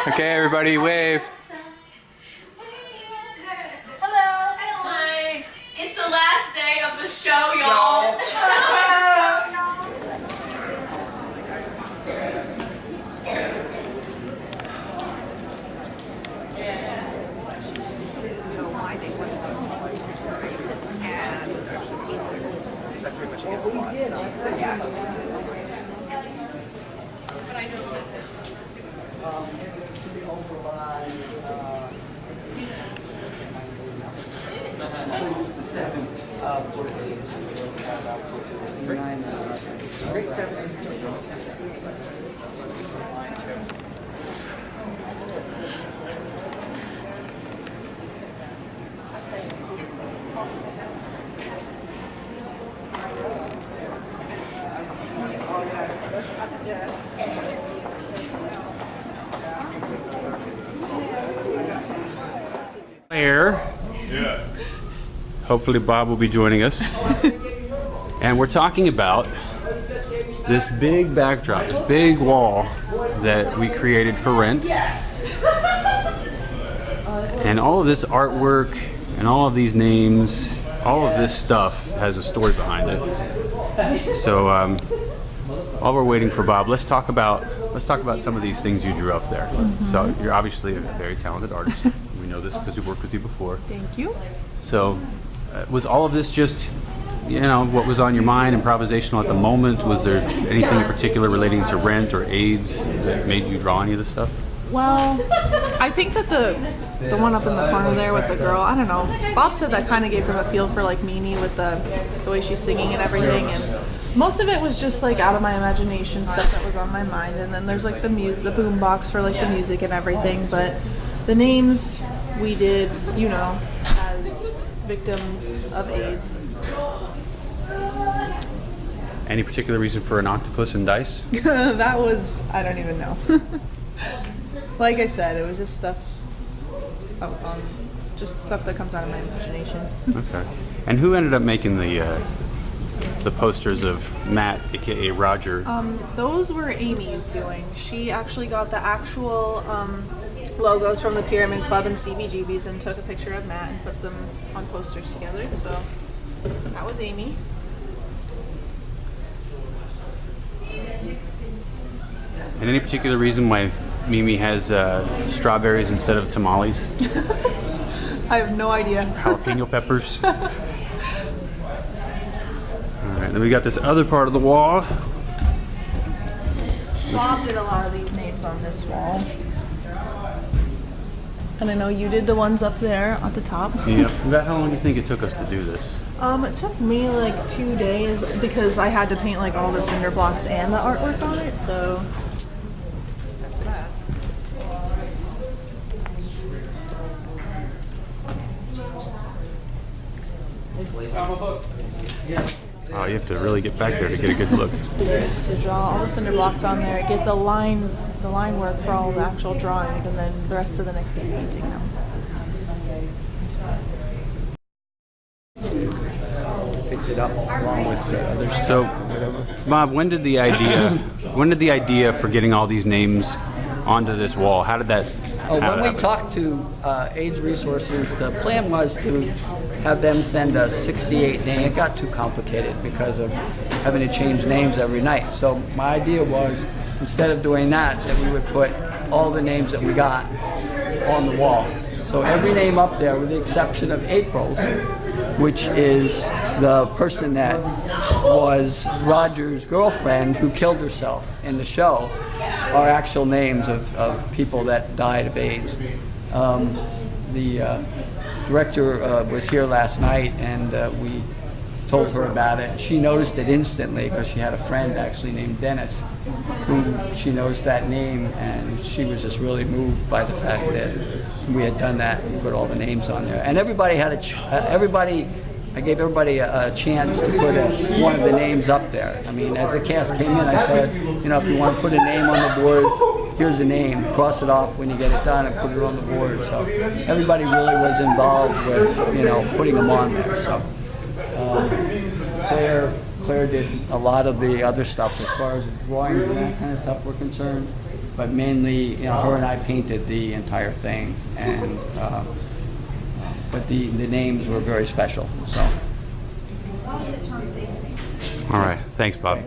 Okay, everybody, wave. Hello. Hi. It's the last day of the show, y'all. Hopefully Bob will be joining us. And we're talking about this big backdrop, this big wall that we created for rent. And all of this artwork and all of these names, all of this stuff has a story behind it. So while we're waiting for Bob, let's talk about some of these things you drew up there. So you're obviously a very talented artist. We know this because we've worked with you before. Thank you. So was all of this just, you know, what was on your mind, improvisational at the moment? Was there anything in particular relating to rent or AIDS that made you draw any of this stuff? Well, I think that the one up in the corner there with the girl, I don't know. Bob said that kind of gave him a feel for like Mimi with the way she's singing and everything, and most of it was just like out of my imagination stuff that was on my mind. And then there's like the boom box for like the music and everything. But the names we did, you know, as victims of AIDS. Any particular reason for an octopus and dice? That was, I don't even know. Like I said, it was just stuff that was on, just stuff that comes out of my imagination. Okay. And who ended up making the posters of Matt, aka Roger? Those were Amy's doing. She actually got the actual logos from the Pyramid Club and CBGB's and took a picture of Matt and put them on posters together. So that was Amy. And any particular reason why Mimi has strawberries instead of tamales? I have no idea. Jalapeno peppers. All right, then we got this other part of the wall. Bob did a lot of these names on this wall. And I know you did the ones up there at the top. Yep. About how long do you think it took us to do this? It took me like 2 days because I had to paint like all the cinder blocks and the artwork on it, so that's that. Oh, you have to really get back there to get a good look. Is to draw all the cinder blocks on there, get the line work for all the actual drawings, and then the rest of the next day painting them. Picked it up along with other stuff. So, Bob, when did the idea for getting all these names onto this wall? How did that? When we talked to AIDS Resources, the plan was to have them send us 68 names. It got too complicated because of having to change names every night. So my idea was, instead of doing that we would put all the names that we got on the wall. So every name up there, with the exception of April's, which is the person that was Roger's girlfriend who killed herself in the show, are actual names of people that died of AIDS. The director was here last night, and we told her about it. She noticed it instantly because she had a friend actually named Dennis who she noticed that name, and she was just really moved by the fact that we had done that and put all the names on there. And everybody had I gave everybody a chance to put one of the names up there. I mean, as the cast came in, I said, you know, if you want to put a name on the board, here's a name, cross it off when you get it done and put it on the board. So everybody really was involved with, you know, putting them on there. So they're Claire did a lot of the other stuff as far as drawing and that kind of stuff were concerned. But mainly, her and I painted the entire thing, and but the names were very special. So. All right. Thanks, Bob.